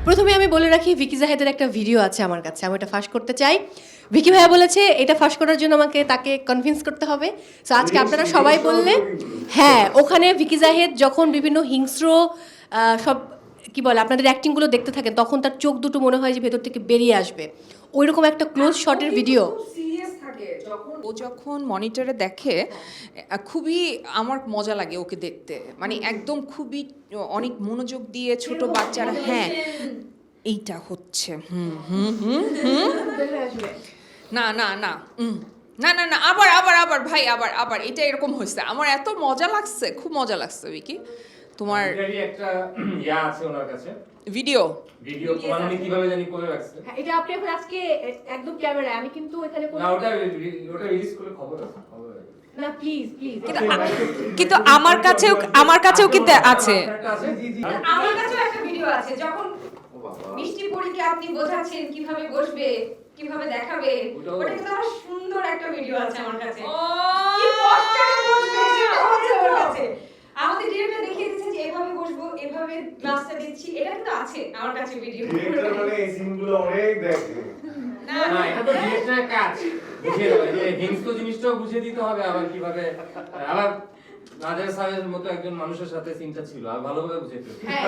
প্রথমে আমি বলে রাখি ভিকি জাহেদের একটা ভিডিও আছে আমার কাছে, আমি এটা ফাঁস করতে চাই। ভিকি ভাইয়া বলেছে এটা ফাঁস করার জন্য আমাকে তাকে কনভিন্স করতে হবে। সো আজকে আপনারা সবাই বললে হ্যাঁ, ওখানে ভিকি জাহেদ যখন বিভিন্ন হিংস্র সব কি বলে আপনাদের অ্যাক্টিংগুলো দেখতে থাকেন, তখন তার চোখ দুটো মনে হয় যে ভেতর থেকে বেরিয়ে আসবে, ওইরকম একটা ক্লোজ শটের ভিডিও। ও যখন মনিটরে দেখে খুবই আমার মজা লাগে ওকে দেখতে, মানে একদম খুবই অনেক মনোযোগ দিয়ে ছোট বাচ্চারা হ্যাঁ এইটা হচ্ছে না না না না না না আবার আবার আবার ভাই আবার আবার এটা এরকম হয়েছে, আমার এত মজা লাগছে, খুব মজা লাগছে বিকি তোমার একটা ইয়া আছে ওনার কাছে ভিডিও মানে কিভাবে জানি করে রাখছে। হ্যাঁ, এটা আপনি এখন আজকে একদম ক্যামেরায়, আমি কিন্তু এখানে কোনো না ওটা রিলিজ করলে খবর আছে, খবর আছে। না প্লিজ প্লিজ। কিন্তু আমার কাছেও কিন্তু আছে। আমার কাছেও একটা ভিডিও আছে যখন মিষ্টি পরীকে আপনি বোঝাচ্ছেন কিভাবে বসবে কিভাবে দেখাবে, ওটা কিন্তু আমার সুন্দর একটা ভিডিও আছে আমার কাছে। কি কষ্টে বসবে সেটা হচ্ছে আমার কাছে। আমাদের ডিরেক্টর দেখিয়ে দিয়েছে যে এভাবে বসবো, এভাবে গ্লাসটা দিচ্ছি, এটা কিন্তু আছে আমার কাছে ভিডিও। ডিরেক্টর মানে এই সিনগুলো অনেক দেখে। না না এটা তো ডিরেক্টরের কাজ, বুঝিয়ে দেবে যে হিংস্র জিনিসটাও বুঝিয়ে দিতে হবে, আবার কিভাবে আবার নাদের স্যারের মতো একজন মানুষের সাথে সিনটা ছিল আর ভালোভাবে বুঝিয়ে দিতে। হ্যাঁ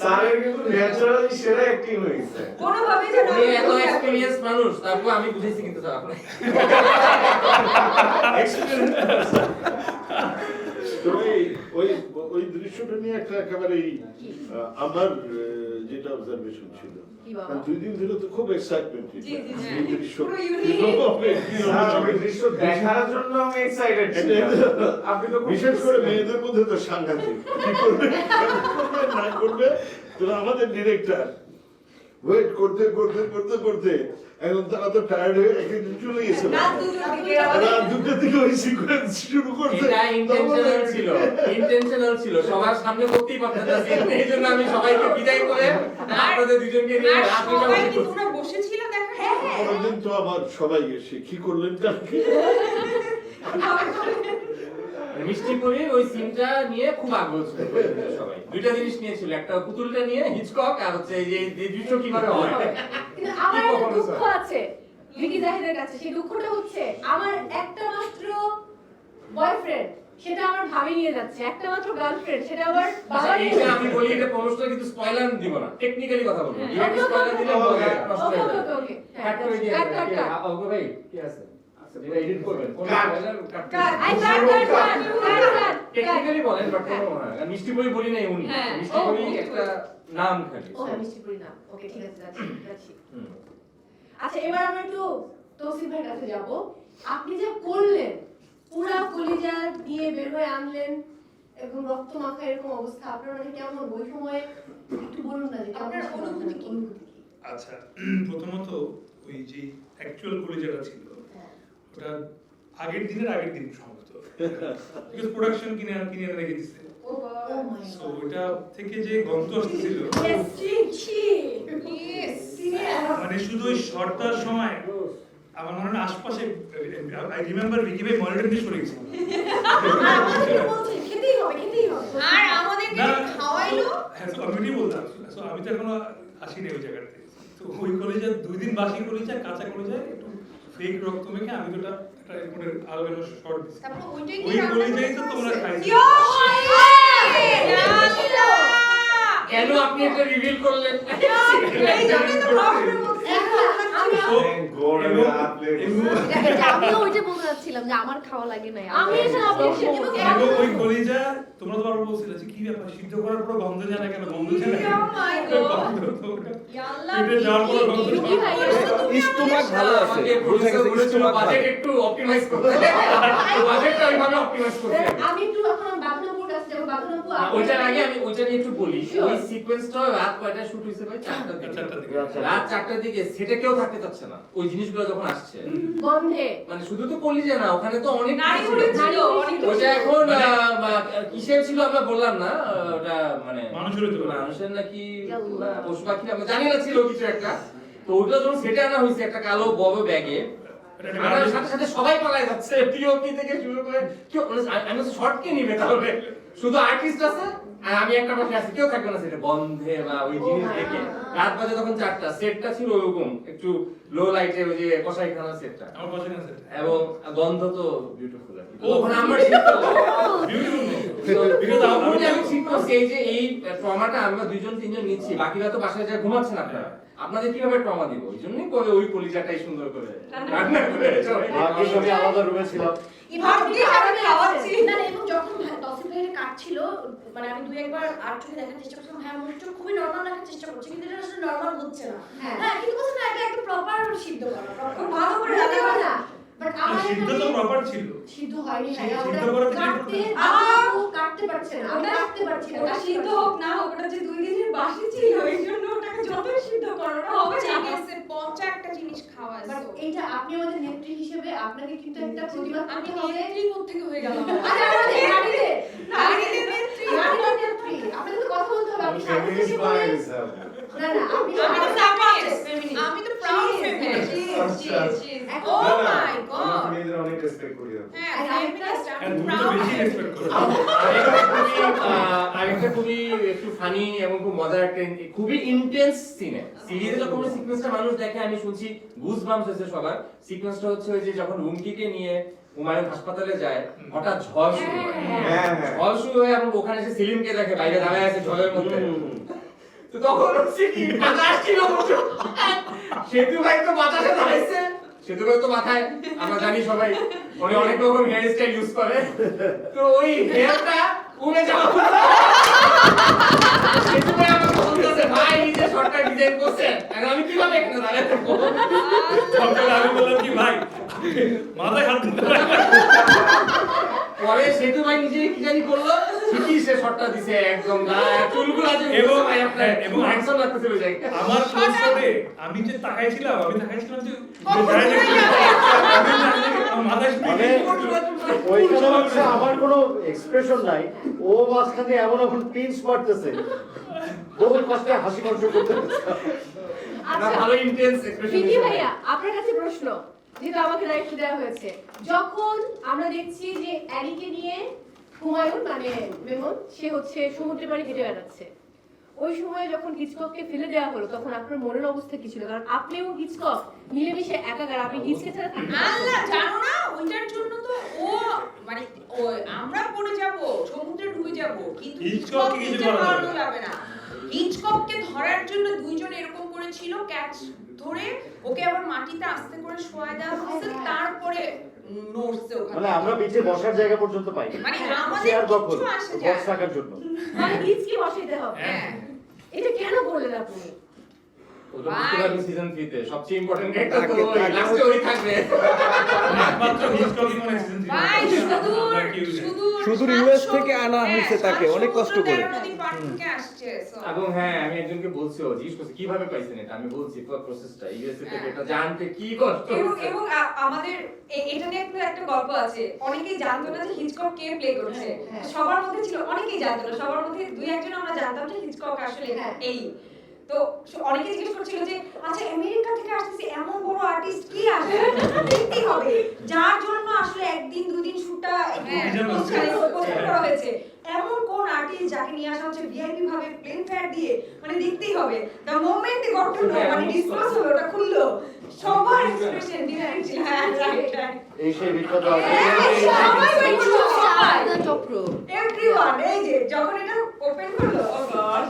স্যারের কিন্তু ন্যাচারালি সেরা অ্যাক্টিং হয়েছে। কোনোভাবে যেন উনি এত এক্সপেরিয়েন্স মানুষ, তারপর আমি বুঝেছি কিন্তু স্যার আপনি তবে ওই ওই দৃশ্যটা নিয়ে একটা একেবারে আমার যেটা অবজারভেশন ছিল, কারণ 2 দিন ধরে তো খুব এক্সাইটমেন্ট ছিল এই দৃশ্য, পুরো ইউনিক। ওই দৃশ্য দেখার জন্য আমি এক্সাইটেড ছিলাম। আপনি তো বিশেষ করে মেয়েদের মধ্যে তো সাংঘাতিক, কি করবে না করবে। তো আমাদের ডিরেক্টর ওয়েট করতে করতে করতে করতে এখন তারা তো টায়ার্ড হয়ে একদিন চলে গেছে, রাত 2টার দিকে ওই সিকোয়েন্স শুরু করতে। এটা ইন্টেনশনাল ছিল সবার সামনে করতেই পারতেন না, এইজন্য আমি সবাইকে বিদায় করে আপনাদের দুজনকে নিয়ে আর রাতটা সবাই কি তোমরা বসেছিল দেখা? পরের দিন তো আবার সবাই এসে কি করলেন কালকে মিষ্টি পরি ওই সিনটা নিয়ে খুব আগ্রহ ছিল সবাই। দুইটা জিনিস নিয়েছিল, একটা পুতুলটা নিয়ে হিচকক আর হচ্ছে এই যে দৃশ্য কিভাবে হয়। কিন্তু আমার একটা দুঃখ আছে ভিকি জাহেদের কাছে, সেই দুঃখটা হচ্ছে আমার একটা মাত্র বয়ফ্রেন্ড, সেটা আমার ভাবি নিয়ে যাচ্ছে, একটা মাত্র গার্লফ্রেন্ড, সেটা আবার বাবা নিয়ে এটা যাচ্ছে। আমি বলি এটা প্রমোশনাল, কিন্তু স্পয়লার দিব না, টেকনিক্যালি কথা বলবো। ডিরেক্ট স্পয়লার দিলে মজা নষ্ট হয়ে যাবে। ওকে কাট করে দিয়ে কাট কাট কাট আবু ভাই কি আছে যেটা এডিট করবেন কোন spoiler cut I cut cut cut cut technically বলেন, বাট মিষ্টি পরি বলি নাই উনি, হ্যাঁ। মিষ্টি পরি একটা নাম খালি। ও হ্যাঁ, মিষ্টি পুরি না। ওকে ঠিক আছে, যাচ্ছি। আচ্ছা এবার আমরা একটু তৌসিফ ভাইয়ের কাছে যাব। আপনি যে করলেন পুরা কলিজা দিয়ে বের হয়ে আনলেন, এবং রক্ত মাখা এরকম অবস্থা, আপনার মানে কেমন ওই সময়ে একটু বলুন না যে আপনার কেমন অনুভূতি কি? আচ্ছা, প্রথমত ওই যে অ্যাকচুয়াল কলেজটা ছিল ওটা আগের দিন সম্ভবত, বিকজ প্রোডাকশন কিনে এনে রেখে দিচ্ছে। ও মাই সো ওটা থেকে যে গন্ধ আসছিল মানে শুধু ওই শর্টার সময় আমার মনে হয় আশপাশে আই রিমেম্বার ভিকি ভাই মনিটর দিয়ে সরে গেছে। খেতেই হবে খেতেই হবে। আর আমাদেরকে না, খাওয়াইলো। হ্যাঁ, তো আমি বলতাম সো আমি তো এখনো আসিনি ওই জায়গাতে। তো ওই কলেজে 2 দিন বাসি কলেজে কাঁচা কলেজে একটু ফেক রক্ত মেখে আমি তো একটা মানে আলবেনো শর্ট দিছি। তারপর ওইটাই কি ওই কলেজেই তো তোমরা খাইছো। কেন আপনি এটা রিভিল করলেন? আমিও ওইটা বলতে যাচ্ছিলাম যে আমার খাওয়া লাগে না, আমি এসে অবজেকশন দিব কেন? এবং ওই কলেজা তোমরা তো বারবার বলছিলে যে কি ব্যাপার সিদ্ধ করার পর গন্ধ যায় না কেন, গন্ধ যায় না কেন? পেটে যাওয়ার পর গন্ধ কি ভাই স্টোমাক ভালো আছে, আমাকে প্রডিউসার বলেছিল বাজেট একটু অপটিমাইজ করতে, বাজেটটা ওইভাবে অপটিমাইজ করতে। আমি একটু এখন বাথরুমপুর কাছে যাব, বাথরুমপুর ওইটার আগে আমি ওইটা নিয়ে একটু বলি। ওই সিকোয়েন্সটা রাত কয়টায় শুট হইছে ভাই? 4টার দিকে। 4টার দিকে। রাত 4টার দিকে সেটে কেউ থাকতে চাচ্ছে না ওই জিনিসগুলো যখন আসছে। গন্ধে মানে শুধু তো কলিজা না, ওখানে তো অনেক নারী কিছু ঘুরে ছিল। ছিল অনেক। ওইটা এখন কিসের ছিল আমরা বললাম না, ওটা মানে মানুষের তো মানুষের নাকি পশু পাখি আমরা জানি না, ছিল কিছু একটা। তো ওটা যখন সেটে আনা হয়েছে একটা কালো বড় ব্যাগে, আমার সাথে সাথে সবাই পালায় যাচ্ছে, পিওপি থেকে শুরু করে কেউ আমি শর্ট কে নিবে তাহলে? শুধু আর্টিস্ট আছে আর আমি একটা পাশে আছি, কেউ থাকবে না সেটা বন্ধে বা ওই জিনিস দেখে। রাত বাজে তখন 4টা, সেটটা ছিল ওরকম একটু লো লাইটে, ওই যে কসাইখানা সেটটা, আমার পছন্দ আছে এবং গন্ধ তো বিউটিফুল আর কি। ও, ওখানে আমার শীত বিউটিফুল আমি ঠিক করছি এই যে এই ট্রমাটা আমরা 2-3 নিচ্ছি, বাকিরা তো বাসায় যা ঘুমাচ্ছেন আপনারা, আপনাদের কিভাবে ট্রমা দিব? ওই জন্যই করে ওই কলিজাটাই সুন্দর করে রান্না করে সবাই আমি আলাদা রুমে ছিলাম। এবং যখন তসিফ ভাইয়ের কাটছিল, মানে আমি 2-1 আর চোখে দেখার চেষ্টা করছিলাম, হ্যাঁ মুখটা খুবই নরমাল রাখার চেষ্টা করছি, কিন্তু এটা আসলে নরমাল হচ্ছে না। হ্যাঁ, কিন্তু বলছে না, এটা একদম প্রপার সিদ্ধ করা, প্রপার ভালো করে রান্না করা না। বাট আমার সিদ্ধ তো প্রপার ছিল। সিদ্ধ হয়নি, হ্যাঁ, সিদ্ধ ওটা করাতে কাটতে ও কাটতে পারছে না, আমি কাটতে পারছি না। ওটা সিদ্ধ হোক না হোক, ওটা যে 2 দিনের বাসি ছিল, এই জন্য ওটাকে যতই সিদ্ধ করো ওটা হবে না। পচা একটা জিনিস খাওয়া বাট এইটা আপনি আমাদের নেত্রী হিসেবে আপনাকে কিন্তু একটা প্রতিবাদ আমি করতে হবে। নেত্রী কোত্থেকে হয়ে গেলাম? আরে আমাদের নারীদের নারীদের নেত্রী। নারীদের নেত্রী, আপনাকে তো কথা বলতে হবে। আপনি সামনে ফেমিনিস্ট থেকে বানাই বলেন। দিছে আপনি। না না, আপনি আমি তো feminist, আমি তো proud feminist. এখন Oh my God. আমরা মেয়েদের অনেক রেসপেক্ট করি আমরা। হ্যাঁ, feminist, আর আমি তুমি তো proud বেশি feminist. রেসপেক্ট করো। আরেকটা খুবই একটু ফানি এবং খুব মজার একটা খুবই ইন্টেন্স সিনে সিরিজে যখন ওই সিকোয়েন্সটা মানুষ দেখে, আমি শুনছি গুজ বাম্পস হয়েছে সবার। সিকোয়েন্সটা হচ্ছে ওই যে যখন রুমকিকে নিয়ে হুমায়ুন হাসপাতালে যায়, হঠাৎ ঝড় শুরু হয়, হ্যাঁ হ্যাঁ। ঝড় শুরু হয় এবং ওখানে এসে সেলিমকে দেখে বাইরে দাঁড়ায় আছে ঝড়ের মধ্যে। তো তখন হচ্ছে কি বাতাস ছিল, সেতু ভাই তো বাতাসে দাঁড়াইছে, সেতু ভাই তো মাথায় আমরা জানি সবাই উনি অনেক রকম হেয়ার স্টাইল ইউজ করে, তো ওই হেয়ারটা উড়ে যাওয়া সেতু ভাই আমাকে বলতেছে ভাই নিজে শর্টটা ডিজাইন করছেন, এখন আমি কিভাবে এখানে দাঁড়িয়ে থাকবো? তখন আমি বললাম কি ভাই মাথায় হাত দিতে হবে। পরে সেতু ভাই নিজে কি জানি করলো, ঠিকই সে শর্টটা দিছে একদম চুলগুলো আছে এবং- ভাই আপনার এবং- এবং হ্যান্ডসাম লাগতেছিল যাই। আমার ক্লোজে আমি যে তাকাইছিলাম যে আমার মাথায় মানে ওইখানে হচ্ছে আমার কোনো এক্সপ্রেশন নাই, ও মাঝখানে এমন এখন পিঞ্চ মারতেছে, বহু কষ্টে হাসি কন্ট্রোল করতে হচ্ছে। না ভালো ইন্টেন্স এক্সপ্রেশন ভিকি ভাইয়া, আপনার কাছে প্রশ্ন, যেহেতু আমাকে দায়িত্ব দেওয়া হয়েছে, যখন আমরা দেখছি যে অ্যানিকে নিয়ে হুমায়ুন মানে মেমন সে হচ্ছে সমুদ্রের পাড়ে হেঁটে বেড়াচ্ছে, ওই সময় যখন হিচকককে ফেলে দেওয়া হলো তখন আপনার মনের অবস্থা কি ছিল? কারণ আপনি এবং হিচকক মিলেমিশে একাকার, আপনি হিচকে ছাড়া থাকতে পারছেন না। আল্লাহ জানো না, ওইটার জন্য তো ও মানে ও আমরা পড়ে যাব, সমুদ্রে ডুবে যাব, কিন্তু হিচকককে কিছু হিচকককে করা যাবে ধরানো যাবে না। হিচকককে ধরার জন্য দুইজন এরকম করেছিল, ক্যাচ ধরে ওকে আবার মাটিতে আস্তে করে শোয়ায় দেওয়া হয়েছে, তারপরে নড়ছে ওখানে। মানে আমরা বিচে বসার জায়গা পর্যন্ত পাই, মানে আমাদের চেয়ার দখল কিছু আসে যায় বক্স রাখার জন্য। মানে হিচকে বসাইতে হবে, হ্যাঁ। এটা কেন বললেন আপনি? ওটা বুঝতে পারবেন সিজন 3 তে সবচেয়ে ইম্পর্টেন্ট একটা তো ওই লাস্টে ওই থাকবে। একমাত্র হিচককই মনে হয় season 3 ভাই শুধু US থেকে আনা হয়েছে তাকে, অনেক কষ্ট করে। নদী পার থেকে আসছে so এবং হ্যাঁ আমি একজনকে বলছি, ও জিজ্ঞেস করছে কিভাবে পাইছেন এটা, আমি বলছি পুরো প্রসেসটা ইউএসএ থেকে এটা জানতে কি কষ্ট এবং হচ্ছে। এবং আমাদের এটা নিয়ে একটা গল্প আছে, অনেকেই জানতো না যে হিচকক কে প্লে করছে, সবার মধ্যে ছিল, অনেকেই জানতো না, সবার মধ্যে 2-1 জন আমরা জানতাম যে হিচকক আসলে এই। তো অনেকে জিজ্ঞেস করছিল যে আচ্ছা আমেরিকা থেকে আসছে এমন বড় আর্টিস্ট কি আসে দেখতে হবে, যার জন্য আসলে একদিন দুদিন শুটটা পোস্ট করা হয়েছে, এমন কোন আর্টিস্ট যাকে নিয়ে আসা হচ্ছে ভিআইপি ভাবে প্লেন ফেয়ার দিয়ে, মানে দেখতেই হবে। The moment the got to know, মানে ডিসক্লোজ হলো, ওটা খুললো, সবার এক্সপ্রেশন ডিফারেন্ট ছিল। হ্যাঁ রাইট রাইট, এই সেই বিখ্যাত সবাই ওয়েট করলো, সবাই চক্র এভরিওয়ান। এই যে যখন এটা ওপেন করলো, ও গড,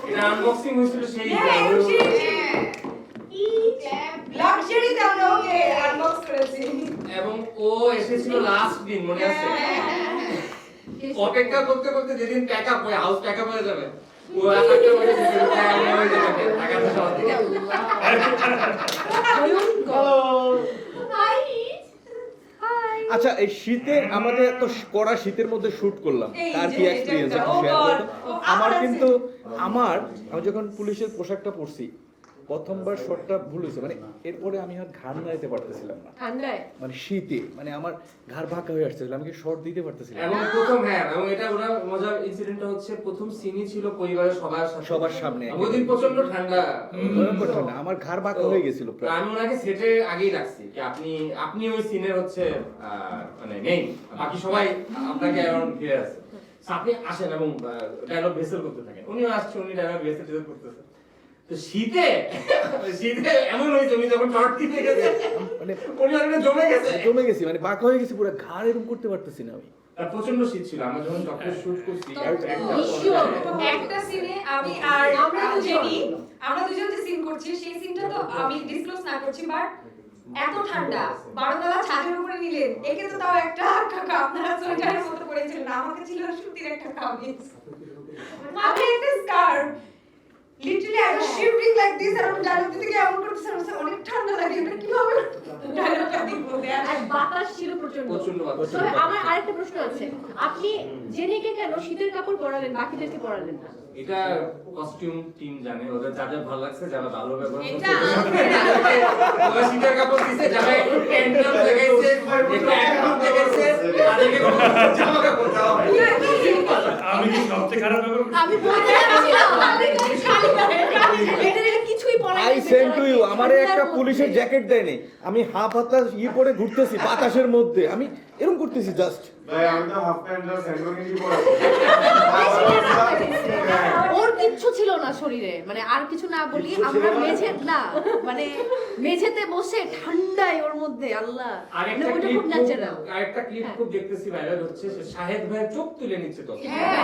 এটা আনবক্সিং হয়েছিল সেই লাক্সারিতে আমরা ওকে আনবক্স করেছি। এবং ও এসেছিল লাস্ট দিন মনে আছে, অপেক্ষা করতে করতে যেদিন প্যাক আপ হয়ে হাউস প্যাক আপ হয়ে যাবে, ও একটা বলে হয়ে যাবে টাকা তো সব দিকে। আচ্ছা, এই শীতে আমাদের তো কড়া শীতের মধ্যে শুট করলাম, এই তার যে কি এক্সপেরিয়েন্স এটা একটু একটা, শেয়ার oh করুন। God, আমার আমার কিন্তু আমি যখন পুলিশের পোশাকটা পরছি, প্রথমবার শটটা ভুল হয়েছে, মানে এরপরে আমি আর ঘাড় নাড়াতে পারতেছিলাম না, ঠান্ডায় মানে শীতে মানে আমার ঘাড় ভাঁকা হয়ে আসছিল, আমি কি শর্ট দিতে পারতেছিলাম এবং না। প্রথম এবং এটা ওরা মজার ইনসিডেন্টটা হচ্ছে প্রথম সিনই ছিল পরিবারের সবার সামনে ওদিন প্রচন্ড ঠান্ডা ভয়ঙ্কর ঠান্ডা, আমার ঘাড় ভাঁকা হয়ে গেছিল তো প্রায়। আমি ওনাকে সেটে আগেই রাখছি কি আপনি ওই সিনের হচ্ছে মানে নেই, বাকি সবাই আপনাকে অ্যারাউন্ড ঘিরে আছে। So আপনি আসেন এবং ডায়লগ ভেসেল করতে থাকেন। উনিও আসছে, উনি ডায়লগ ভেসেল করতেছে। তো শীতে এমন হয়েছে উনি যখন শর্ট দিতে গেছে মানে উনি অনেকটা জমে গেছে। জমে গেছি, মানে বাঁকা হয়ে গেছি পুরো, ঘাড় এরকম করতে পারতেছি না আমি। আর প্রচন্ড শীত ছিল, আমরা যখন ডক্টর শুট করছি একটা সিনে আমি আর আমরা দুজন যে সিন করছি সেই সিনটা তো আমি ডিসক্লোজ না করছি, বাট এত ঠান্ডা 12তলা ছাদের উপরে নিলেন, একে তো তাও একটা আপনারা সোয়েটারের মতো পরেছিলেন, আমাকে ছিল সুতির একটা কামিজ, মাথায় একটা scarf, literally I was shivering like this, আর আমি ডায়লগ দিতে গিয়ে এমন করতেছিলাম, অনেক ঠান্ডা লাগে, এটা কিভাবে ডায়লগটা দিব। আর বাতাস ছিল প্রচন্ড। প্রচন্ড বাতাস। তবে আমার আরেকটা প্রশ্ন আছে, আপনি জেনেকে কেন শীতের কাপড় পরালেন, বাকিদেরকে পরালেন না? এটা কস্টিউম টিম জানে, ওদের যাদের ভালো লাগছে, যারা ভালো ব্যবহার করছে, এটা ওরা শীতের কাপড় দিছে, যারা একটু ট্যান্ডাম দেখাইছে, একটু অ্যাক্টিভ দেখাইছে, তাদেরকে কোনো জামা কাপড় দেওয়া হয়। আমি কি সবচেয়ে খারাপ ব্যাপার করছি? আমি বলতে যাচ্ছিলাম এদের কিছুই পরা আই সেন্ড টু ইউ, আমারে একটা পুলিশের জ্যাকেট দেয়নি, আমি হাফ হাতা পরে ঘুরতেছি বাতাসের মধ্যে, আমি এরকম করতেছি জাস্ট। ভাই আমি তো হাফ প্যান্ট আর স্যান্ডো গেঞ্জি পরে ওর কিচ্ছু ছিল না শরীরে, মানে আর কিছু না বলি, আমরা মেঝে না মানে মেঝেতে বসে ঠান্ডায় ওর মধ্যে আল্লাহ, মানে আরেকটা ওটা ক্লিপ খুব ন্যাচারাল। খুব দেখতেছি ভাইরাল হচ্ছে, সে শাহেদ ভাইয়ের চোখ তুলে নিচ্ছে তো। হ্যাঁ,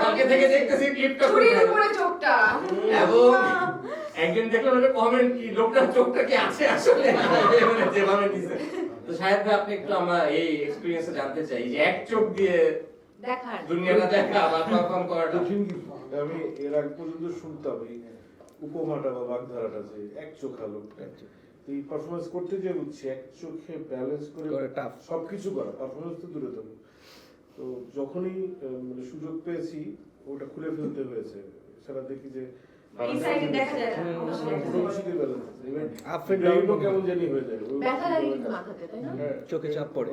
কালকে থেকে দেখতেছি ক্লিপটা চুরির উপরে চোখটা, এবং একজন দেখলাম একটা কমেন্ট কি লোকটার চোখটা কি আছে আসলে মানে যেভাবে দিছে। তো শাহেদ ভাই আপনি একটু আমরা এই এক্সপেরিয়েন্সটা জানতে চাই যে এক চোখ দিয়ে দেখার দুনিয়াটা দেখা বা পারফর্ম করাটা। আমি এর আগে পর্যন্ত শুনতাম এই উপমাটা বা বাগধারাটা যে এক চোখা লোকটা, এই পারফরমেন্স করতে যে বুঝছি এক চোখে ব্যালেন্স করে করে tough। সবকিছু করা, পারফরমেন্স তো দূরে থাকুক। তো যখনই মানে সুযোগ পেয়েছি ওটা খুলে ফেলতে হয়েছে, সেটা দেখি যে এই সাইডে দেখা যায় না। কেমন জানি হয়ে যায়। ব্যথা লাগে কিন্তু মাথাতে, তাই না? হ্যাঁ, চোখে চাপ পড়ে।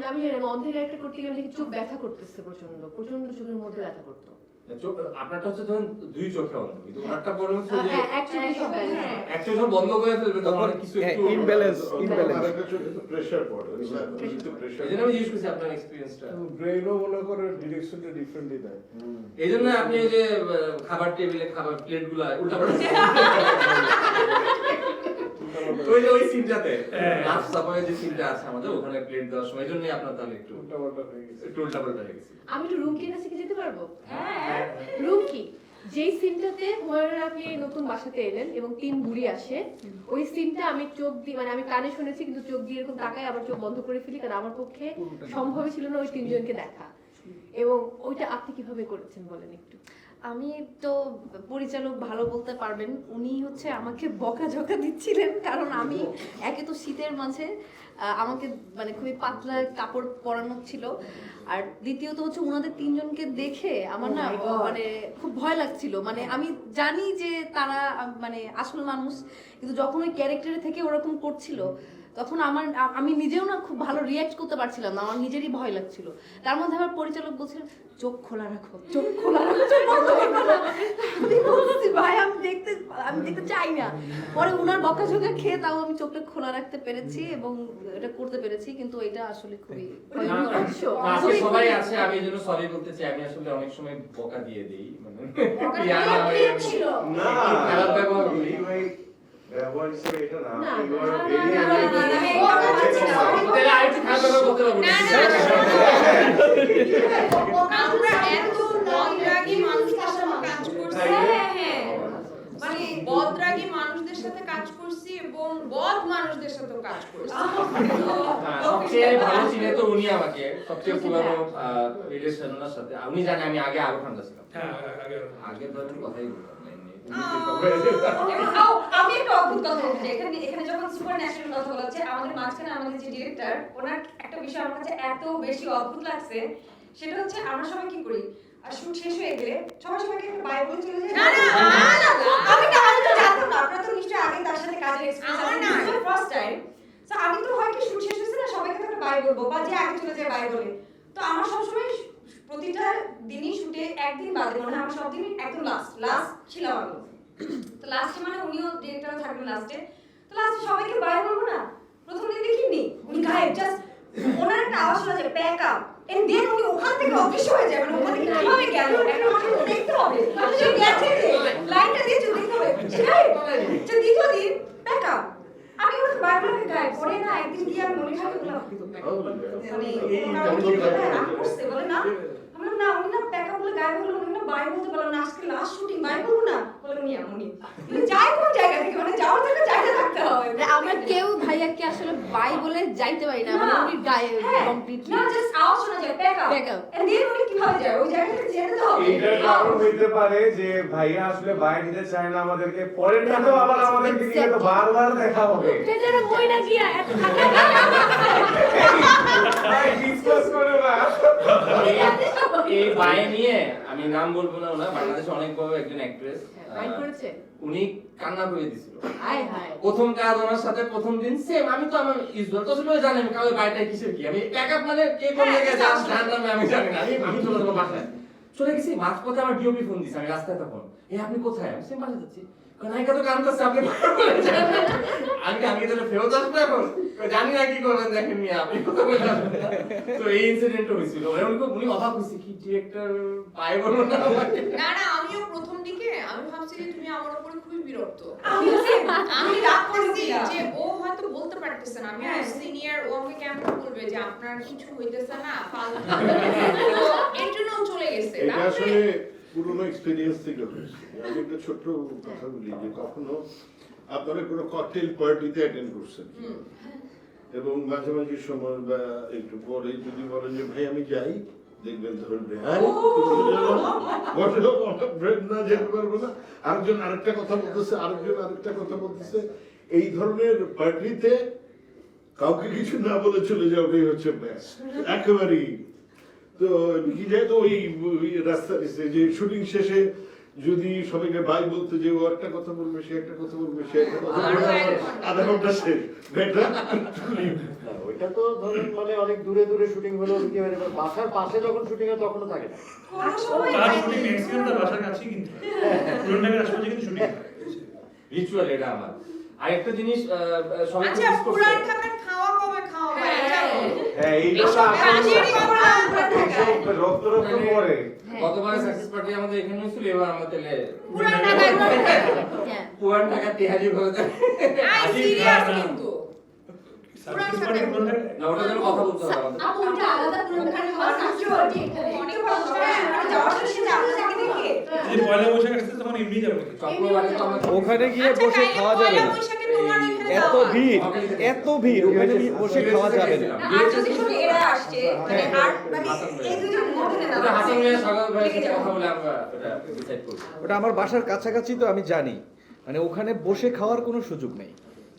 আমি অন্ধের একটা করতে গেলে দেখি চোখ ব্যথা করতেছে, প্রচন্ড প্রচন্ড চোখের মধ্যে ব্যথা করতো। আপনারটা হচ্ছে ধরুন দুই চোখে অন্ধ, কিন্তু ওনারটা পরে হচ্ছে যে হ্যাঁ, এক চোখে সব ব্যালেন্স। এক চোখ যখন বন্ধ করে ফেলবে তখন তখন কিছু হ্যাঁ, একটু ইমব্যালেন্স প্রেশার পড়ে, একটু এই প্রেশার। জন্য আমি জিজ্ঞেস করছি আপনার এক্সপিরিয়েন্সটা। ব্রেনও মনে করে ডিরেকশনটা ডিফারেন্টলি দেয়। এই জন্য আপনি ওই যে খাবার টেবিলে খাবার প্লেট গুলা উল্টাপাল্টা ওই যে ওই সিনটাতে লাস্ট সাপোজে যে সিনটা আছে আমাদের ওখানে প্লেট দেওয়ার সময়, এই জন্যই আপনার তাহলে একটু উল্টাপাল্টা হয়ে গেছে। একটু উল্টাপাল্টা হয়ে গেছে। আমি একটু রুমকির কাছে কি যেতে পারবো? রুমকি যেই সিনটাতে হুমায়ুন আপনি নতুন বাসাতে এলেন এবং 3 বুড়ি আসে, ওই সিনটা আমি চোখ দিয়ে মানে আমি কানে শুনেছি কিন্তু চোখ দিয়ে এরকম তাকাই আবার চোখ বন্ধ করে ফেলি, কারণ আমার পক্ষে সম্ভবই ছিল না ওই 3 জনকে দেখা। এবং ওইটা আপনি কিভাবে করেছেন বলেন একটু। আমি তো পরিচালক ভালো বলতে পারবেন, উনি হচ্ছে আমাকে বকাঝকা দিচ্ছিলেন, কারণ আমি একে তো শীতের মাঝে আমাকে মানে খুবই পাতলা কাপড় পরানো ছিল, আর দ্বিতীয়ত হচ্ছে ওনাদের 3 জনকে দেখে আমার না মানে খুব ভয় লাগছিল, মানে আমি জানি যে তারা মানে আসল মানুষ, কিন্তু যখন ওই ক্যারেক্টারে থেকে ওরকম করছিল তখন আমি নিজেও না খুব ভালো রিয়াক্ট করতে পারছিলাম না, আমার নিজেরই ভয় লাগছিল। তার মধ্যে আমার পরিচালক বলছিলেন চোখ খোলা রাখো, চোখ খোলা রাখো, চোখ বন্ধ করো না। আমি বলছি ভাই আমি দেখতে চাই না। পরে ওনার বকাঝকা খেয়ে তাও আমি চোখটা খোলা রাখতে পেরেছি এবং এটা করতে পেরেছি, কিন্তু এটা আসলে খুবই ভয়ঙ্কর দৃশ্য। আজকে সবাই আছে, আমি এই জন্য সরি বলতে চাই, আমি আসলে অনেক সময় বকা দিয়ে দেই মানে ছিল না, খারাপ ব্যবহার করি। এই ভাই ব্যবহার হিসেবে এটা না, না, এবার না, বেরিয়ে না, আসবে। না, না, না, তাহলে আরেকটু খারাপ ব্যবহার করতে পারবো না। আমরা এত বদরাগী মানুষদের সাথে কাজ করছি, হ্যাঁ মানে বদরাগী মানুষদের সাথে কাজ করছি এবং বদ মানুষদের সাথে কাজ করছি। সবচেয়ে ভালো চিনে তো উনি আমাকে, সবচেয়ে পুরানো রিলেশন ওনার সাথে। উনি জানে আমি আগে আরো ঠান্ডা ছিলাম, হ্যাঁ, আগে ধরেন কথাই বলতাম না এমনি। আমি একটা অদ্ভুত কথা বলতে চাই, এখানে যখন সুপার ন্যাচারাল কথা বলা হচ্ছে, আমাদের মাঝখানে আমাদের যে ডিরেক্টর, ওনার একটা বিষয় আমার কাছে এত বেশি অদ্ভুত লাগছে সেটা হচ্ছে আমরা সবাই কি করি আর শুট শেষ হয়ে গেলে সবাই সবাইকে একটা বাই বলে চলে যায় না, না, আমি তো জানতাম না আপনারা তো নিশ্চয়ই আগে তার সাথে কাজের এক্সপেরিয়েন্স আছে না ফার্স্ট টাইম তো আমি তো হয় কি শুট শেষ হয়েছে না সবাইকে তো একটা বাই বলবো বা যে আগে চলে যায় বাই বলে তো আমার সবসময় প্রতিটা দিনই শুটে একদিন বাদে মনে হয় আমার সব দিনই একদম লাস্ট ছিলাম আমি তো লাস্টে মানে উনিও ডিরেক্টর থাকবেন লাস্টে তো লাস্টে সবাইকে বাই বলবো না প্রথম দিন দেখিনি উনি গায়েব জাস্ট ওনার একটা আওয়াজ শোনা যায় প্যাক আপ এন্ড দেন উনি ওখান থেকে অদৃশ্য হয়ে যায় মানে ওখান থেকে কিভাবে গেল একটা আমাকে তো দেখতে হবে সে গেছে লাইনটা দিয়ে দেখতে হবে যে দ্বিতীয় দিন প্যাক আপ আমি ওনাকে বারবার গায়েব পরে না একদিন গিয়ে আমি মনে খারাপ করলাম মানে রাগ করছে বলে না আমি বললাম, না উনি না প্যাক আপ বলে গায়েব হলো উনি না বাই বলতে পারলাম না আজকে লাস্ট শুটিং বাই বলবো না বলে উনি এমনই যায় কোন জায়গা থেকে মানে যাওয়ার জন্য জায়গা থাকতে হবে আমরা কেউ ভাইয়াকে আসলে বাই বলে যাইতে পারি না মানে উনি গায়ে কমপ্লিটলি না জাস্ট আওয়াজ শোনা যায় pack up Pack up. And then উনি কিভাবে যায় ওই জায়গা থেকে যেতে তো হবে এইটার কারণ হইতে পারে যে ভাইয়া আসলে বাইরে দিতে চায় না আমাদেরকে পরের না তো আবার আমাদেরকে নিয়ে তো বারবার দেখা হবে যেন মই না গিয়া এত ভাই ডিসকাস করো না এই বায়ে নিয়ে আমি নাম বলবো না ওনা বাংলাদেশে অনেক বড় একজন অ্যাক্ট্রেস মাইন্ড করেছে উনি কান্না করে দিছিল হায় হায় প্রথম কাজ ওনার সাথে প্রথম দিন সেম আমি তো আমার ইউজুয়াল তো সবাই জানেন কাউকে বাড়িটা কিসের কি আমি প্যাকআপ মানে কে কোন জায়গায় যাস জানতাম আমি জানি না আমি চলে যাবো বাসায় চলে গেছি মাঝপথে আমার ডিওপি ফোন দিছে আমি রাস্তায় তখন আপনি কোথায় আমি সেম বাসায় যাচ্ছি নায়িকা তো কাঁদতেছে আপনি আমি তাহলে ফেরত আসবো এখন জানি না কি করবেন দেখেন নিয়ে আপনি কথা বলে আসবেন তো এই ইনসিডেন্টও হয়েছিল উনি অবাক হয়েছে কি ডিরেক্টর পায় বলো না না না আমিও প্রথম দিকে আমি ভাবছি যে তুমি আমার উপরে খুবই বিরক্ত আমি রাগ করেছি যে ও হয়তো বলতে পারতেছে না আমি সিনিয়র ও আমাকে কেমন বলবে যে আপনার কিছু হইতেছে না ফালতু তো এর জন্য ও চলে গেছে এটা তারপরে আসলে পুরনো এক্সপেরিয়েন্স থেকে হয়েছে আমি একটা ছোট্ট কথা বলি যে কখনো আপনারা কোনো ককটেল পার্টিতে অ্যাটেন্ড করছেন এবং মাঝে সময় বা একটু পরে যদি বলেন যে ভাই আমি যাই দেখবেন ধরবে ব্রেড না যেতে পারবো না আরেকজন আরেকটা কথা বলতেছে আরেকজন আরেকটা কথা বলতেছে এই ধরনের পার্টিতে কাউকে কিছু না বলে চলে যাওয়াটাই হচ্ছে ব্যাস একেবারেই তো কি যায় তো ওই রাস্তা যে শুটিং শেষে যদি সবাইকে ভাই বলতে যে ও একটা কথা বলবে সে একটা কথা বলবে সে একটা কথা বলবে আধা ঘন্টা শেষ বেটা ওইটা তো ধরুন মানে অনেক দূরে দূরে শুটিং হলো কি মানে বাসার পাশে যখন শুটিং হয় তখনও থাকে না কোনো সময় তার শুটিং ম্যাক্সিমাম তার বাসার কাছেই কিন্তু পুরনো ঢাকার আশেপাশে কিন্তু শুটিং রিচুয়াল এটা আমার আরেকটা জিনিস সবাই আচ্ছা পুরান ঢাকার খাওয়া কবে খাওয়া হয় এটা হ্যাঁ এইটা তো আসলে রক্ত রক্ত পরে গতবার সাকসেস পার্টি আমাদের এখানে হয়েছিল এবার আমাদের পুরান ঢাকায় হ্যাঁ পুরান ঢাকা তেহাজি হয়ে আই সিরিয়াস কিন্তু সার্ভিস পার্টি পুরনো ঢাকায় না ওটা যেন কথা বলতে হবে আমাদের আপু ওটা আলাদা পুরো দোকানে হওয়ার সাহায্য এখানে অনেক ভালো যাওয়ার শেষে আমরা যাকে দেখি যে পয়লা বৈশাখ আসছে তখন এমনি যাবে চক্রবাড়ি তো আমরা ওখানে গিয়ে আচ্ছা, বসে তাইলে খাওয়া যাবে পয়লা না বৈশাখে তোমার ওইখানে এত যাওয়া। ভিড় এত ভিড় ওখানে বসে খাওয়া যাবে না আর যদি শুনি এরা আসছে মানে আর মানে এই দুজন মধ্যে না ওটা হাসান মিয়া সকাল ভাইয়ের সাথে কথা বলে আমরা ওটা ডিসাইড করব ওটা আমার বাসার কাছাকাছি তো আমি জানি মানে ওখানে বসে খাওয়ার কোনো সুযোগ নেই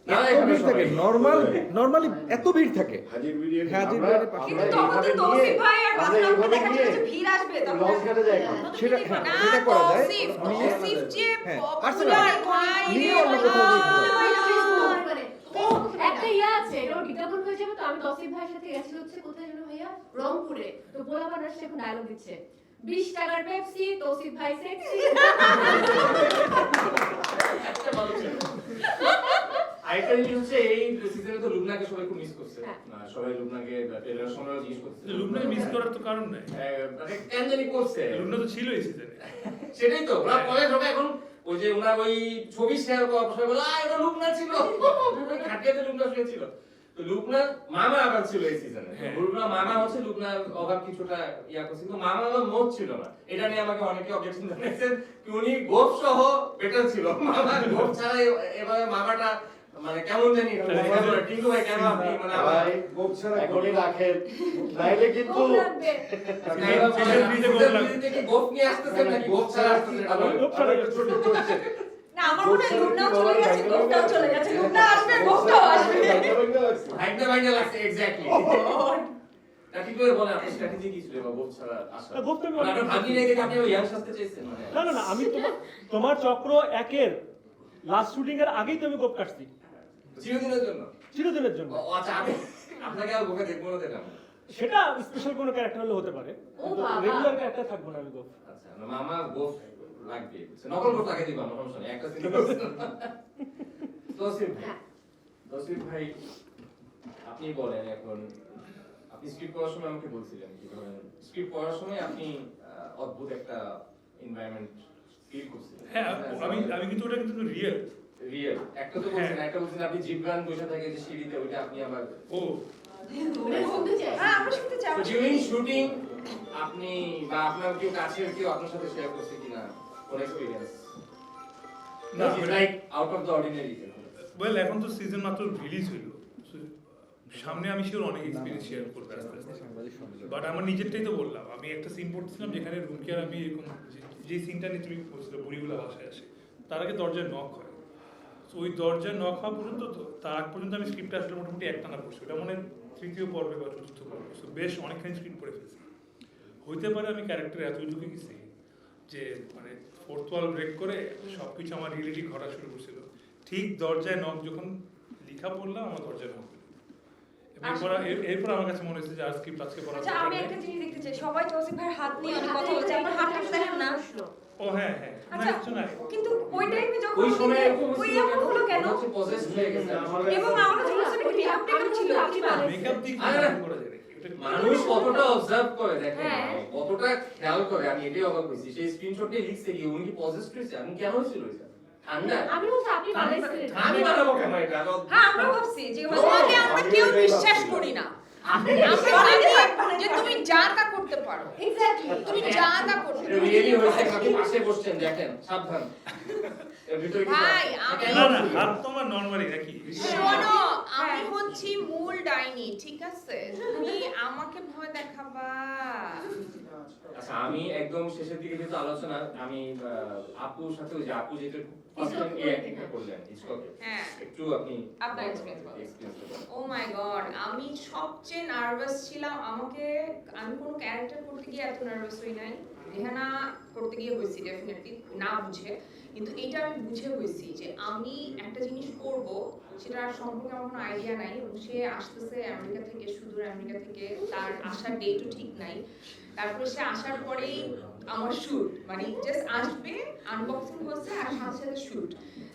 না, এত এখানে ভিড় থাকে সবাই- নরমালি এত ভিড় থাকে হাজির বিরিয়ানি হাজির আমরা- বিরিয়ানি পাশে। কিন্তু তখন তো তৌসিফ ভাই আর আমরা বাদশাহ এইভাবে দেখা গিয়ে যাচ্ছে যে ভিড় আসবে তখন লঞ্চ ঘাটে যাই এখন সেটা হ্যাঁ না, সেটা করা যায় তৌসিফ, নিয়ে তৌসিফ যে হ্যাঁ, popular, personal। ভাই নিয়ে রে অন্য কোথাও গিয়ে খাওয়া যায়। মানে ও একটা ইয়া আছে ওর বিজ্ঞাপন হয়ে যাবে তো আমি তসিফ ভাইয়ের সাথে গেছি হচ্ছে কোথায় যেন ভাইয়া রংপুরে তো পোলাপান আসছে এখন ডায়লগ দিচ্ছে 20 টাকার পেপসি তৌসিফ ভাই সেক্সি আরেকটা জিনিস হচ্ছে এই সিজনে তো লুবনাকে সবাই খুব মিস করছে হ্যাঁ। সবাই লুবনাকে ট্রেলার সময়ও জিজ্ঞেস করছে লুবনাকে মিস করার তো কারণ নাই মানে কেন জানি করছে লুবনা তো ছিল এই সিজনে সেটাই তো ওরা পরে সবাই এখন ওই যে ওনার ওই ছবি শেয়ার করা সবাই বলে এটা লুবনা ছিল খাটিয়াতে লুবনা শুয়েছিল তো লুবনার মামা আবার ছিল এই সিজনে হ্যাঁ। লুবনা মামা হচ্ছে লুবনার অভাব কিছুটা ইয়া করছে কিন্তু মামা আমার মোট ছিল না এটা নিয়ে আমাকে অনেকে অবজেকশন জানিয়েছেন কি উনি গোপ সহ বেটার ছিল মামা গোপ ছাড়া এভাবে মামাটা মানে কেমন জানি টিঙ্কু ভাই কেন আপনি মানে আমার ভাই গোপ ছাড়া এখনই রাখেন নাইলে কিন্তু খুব লাগবে গোপ নিয়ে আসতেছেন নাকি গোপ ছাড়া আসতেছেন না আমার মনে হয় লুবনাও চলে গেছে গোপটাও চলে গেছে লুবনা আসবে গোপটাও আসবে ভাইটা ভাইটা লাগছে এক্স্যাক্টলি না কি করে বলেন আপনার স্ট্র্যাটেজি কি ছিল বা গোপ ছাড়া আসা না, গোপ তো আমি মানে আপনার ভাগি রেখে আপনি ইয়াং সাজতে চেয়েছেন মানে না আমি তোমার চক্র একের লাস্ট শুটিং এর আগেই তো আমি গোপ কাটছি চিরদিনের জন্য চিরদিনের জন্য। ও আচ্ছা আমি আপনাকে আর গোপে দেখবো না দেখলাম সেটা স্পেশাল কোনো ক্যারেক্টার হলে হতে পারে, রেগুলার ক্যারেক্টার থাকবো না আমি গোপ। আচ্ছা না মামা গোপ লাগবে নকল গোপ তাকে দিব না সমস্যা নেই একটা সিন তসিফ ভাই আপনি বলেন এখন আপনি স্ক্রিপ্ট পড়ার সময় আমাকে বলছিলেন কি ধরেন স্ক্রিপ্ট পড়ার সময় আপনি অদ্ভুত একটা এনवायरमेंट ফিল করছিলেন হ্যাঁ আমি কিন্তু ওটা কিন্তু রিয়েল রিয়েল একটা তো বলছেন একটা বলছেন আপনি জিবরান বসে থাকে যে সিঁড়িতে ওইটা আপনি আবার ও হ্যাঁ আমরা শুনতে চাই ডিউরিং শুটিং আপনি বা আপনার কেউ কাছের কেউ আপনার সাথে শেয়ার করছে কিনা কোন এক্সপেরিয়েন্স না like out of the ordinary well এখন তো সিজন মাত্র রিলিজ হইলো So, সামনে আমি শিওর অনেক এক্সপিরিয়েন্স শেয়ার করবো আস্তে আস্তে বাট আমার নিজেরটাই তো বললাম আমি একটা সিন পড়ছিলাম যেখানে রুমকে আর আমি এরকম যে সিনটা নিয়ে তুমি বলছিলে বুড়িগুলা বাসায় আসে তার আগে দরজায় নক হয় তো ওই দরজায় নক হওয়া পর্যন্ত তো তার আগ পর্যন্ত আমি স্ক্রিপ্টটা আসলে মোটামুটি একটানা পড়ছি ওটা মনে হয় তৃতীয় পর্বে বা চতুর্থ পর্বে তো বেশ অনেকখানি স্ক্রিপ্ট পড়ে ফেলছি হইতে পারে আমি ক্যারেক্টারে এত ঢুকে গেছি যে মানে ফোর্থ ওয়াল ব্রেক করে সবকিছু আমার রিয়েলিটি ঘটা শুরু করছিল ঠিক দরজায় নক যখন লেখা পড়লাম আমার দরজায় নক এরপর আমার কাছে মনে হয়েছে যে আর স্ক্রিপ্ট আজকে পড়া আচ্ছা আমি একটা জিনিস দেখতে চাই সবাই তৌসিফ ভাইয়ের হাত নিয়ে অনেক কথা বলছে আপনার হাতটা একটু দেখেন না ও হ্যাঁ না আচ্ছা কিছু নাই কিন্তু ওই টাইমে যখন ওই সময় ওই এমন হলো কেন হচ্ছে পজেসড হয়ে গেছে এবং আমার কাছে মনে হচ্ছে কি মেকআপ টেকআপ ছিল কি না মেকআপ দিয়ে কি করা যায় মানুষ কতটা অবজার্ভ করে দেখেন হ্যাঁ। কতটা খেয়াল করে আমি এটাই অবাক হয়েছি সেই স্ক্রিনশটে লিখছে কি উনি কি পজেসড হয়েছে আমি কেন হয়েছিল এটা ঠান্ডা আমি বলছি আপনি বানাইছিলেন আমি বানাবো কেন এটা হ্যাঁ আমরা ভাবছি যে তোমাকে আমরা কেউ বিশ্বাস করি না আমরা ভাবি যে তুমি যা তা করতে পারো এক্স্যাক্টলি তুমি যা তা করতে পারো রিয়েলি হয়েছে আপনি পাশে বসছেন দেখেন সাবধান এর ভিতরে কি ভাই আমি না হাত তো আমার নরমালি নাকি শোনো আমি হচ্ছি মূল ডাইনি ঠিক আছে তুমি আমাকে ভয় দেখাবা আচ্ছা আমি একদম শেষের দিকে যেহেতু আলোচনা আমি আপুর সাথে ওই যে আপু যেটা ফার্স্ট টাইম এই অ্যাক্টিংটা করলেন হিচককে হ্যাঁ একটু আপনি আপনার experience বলেন। এক্সপেরিয়েন্স বলেন ও মাই গড আমি সবচেয়ে নার্ভাস ছিলাম আমি কোনো ক্যারেক্টার করতে গিয়ে এত নার্ভাস হই নাই রেহানা করতে গিয়ে হয়েছি ডেফিনেটলি না বুঝে কিন্তু এটা আমি বুঝে হয়েছি যে আমি একটা জিনিস করব সেটা সম্পর্কে আমার কোনো আইডিয়া নাই এবং সে আসতেছে আমেরিকা থেকে সুদূর আমেরিকা থেকে তার আসার ডেটও ঠিক নাই তারপরে সে আসার পরেই আমার শুট মানে জাস্ট আসবে আনবক্সিং হচ্ছে আর সাথে সাথে শুট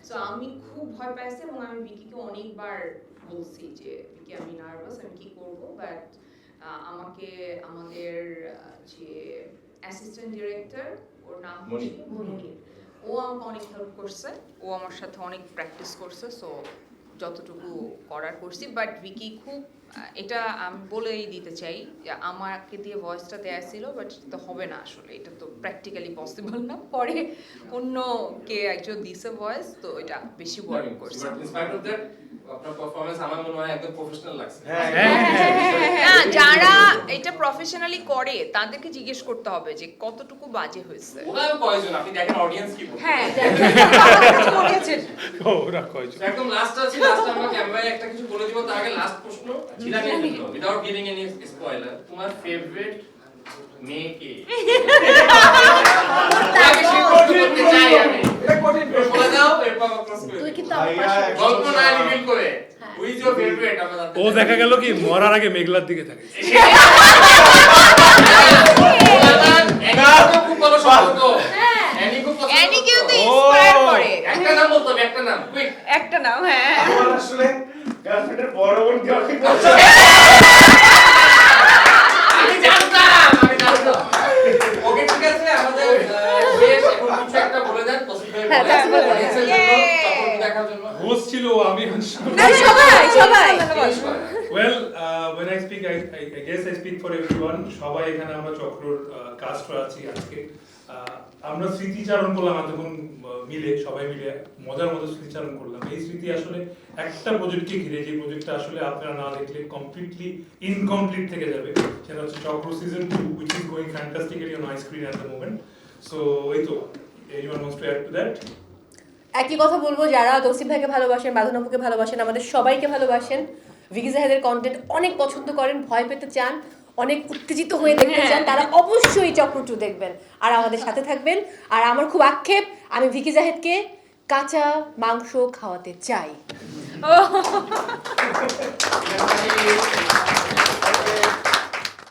সো আমি খুব ভয় পাইছি এবং আমি বিকিকে অনেকবার বলছি যে বিকি আমি নার্ভাস আমি কি করব বাট আমাকে আমাদের যে অ্যাসিস্ট্যান্ট ডিরেক্টর ওর নাম হচ্ছে মনির ও আমাকে অনেক হেল্প করছে ও আমার সাথে অনেক প্র্যাকটিস করছে সো যতটুকু করার করছি বাট বিকি খুব এটা আমি বলেই দিতে চাই যে আমাকে দিয়ে ভয়েসটা দেয়া ছিল বাট তো হবে না আসলে এটা তো প্র্যাকটিক্যালি পসিবল না পরে অন্য কে একজন দিছে ভয়েস তো এটা বেশি ওয়ার্ক করছে ইনস্পায়ার্ড অফ দ্যাট আপনার পারফরম্যান্স আমার মনে হয় একদম প্রফেশনাল লাগছে না যারা এটা প্রফেশনালি করে তাদেরকে জিজ্ঞেস করতে হবে যে কতটুকু বাজে হয়েছে ওরা কয়জন আপনি দেখেন অডিয়েন্স কি বলে হ্যাঁ ও ওরা কয়জন একদম লাস্ট আছে লাস্ট আমরা ক্যামেরায় একটা কিছু বলে দিব তার আগে লাস্ট প্রশ্ন Jilani without giving any spoiler তোমার ফেভারিট মেয়ে কে আমি সেই করতে চাই আমি এটা কঠিন প্রশ্ন বলে দাও এরপর আমরা ক্রস করে তুই কি তো গল্প না রিভিল করে উই ইজ ইওর ফেভারিট আমরা জানতে ও দেখা গেল কি মরার আগে মেঘলার দিকে থাকে খুব ভালো সম্পর্ক এনি খুব পছন্দ এনি কেউ তো ইন্সপায়ার করে একটা নাম বলতে হবে একটা নাম কুইক একটা নাম হ্যাঁ আমার আসলে গার্লফ্রেন্ডের বড় বোনকে অনেক পছন্দ। আমি জানতাম ওকে ঠিক আছে আমাদের বেশ এখন কিছু একটা বলে দেন পসিবল অডিয়েন্সের জন্য সাপোর্ট দেখার জন্য হোস্ট ছিল আমি সবাই well when I speak I guess I speak for everyone সবাই এখানে আমরা চক্রর কাস্ট আছি আজকে আমরা স্মৃতিচারণ করলাম এতক্ষণ মিলে সবাই মিলে মজার মতো স্মৃতিচারণ করলাম এই স্মৃতি আসলে একটা প্রজেক্টকে ঘিরে যে প্রজেক্টটা আসলে আপনারা না দেখলে কমপ্লিটলি ইনকমপ্লিট থেকে যাবে সেটা হচ্ছে চক্র season 2 which is going fantastically on my screen at the moment so এই তো anyone wants to add to that একই কথা বলবো যারা তৌসিফ ভাইকে ভালোবাসেন বাঁধন আপুকে ভালোবাসেন আমাদের সবাইকে ভালোবাসেন ভিকি জাহেদের কন্টেন্ট অনেক পছন্দ করেন ভয় পেতে চান অনেক উত্তেজিত হয়ে দেখতে চান তারা অবশ্যই চক্র 2 দেখবেন আর আমাদের সাথে থাকবেন। আর আমার খুব আক্ষেপ, আমি ভিকি জাহেদকে কাঁচা মাংস খাওয়াতে চাই।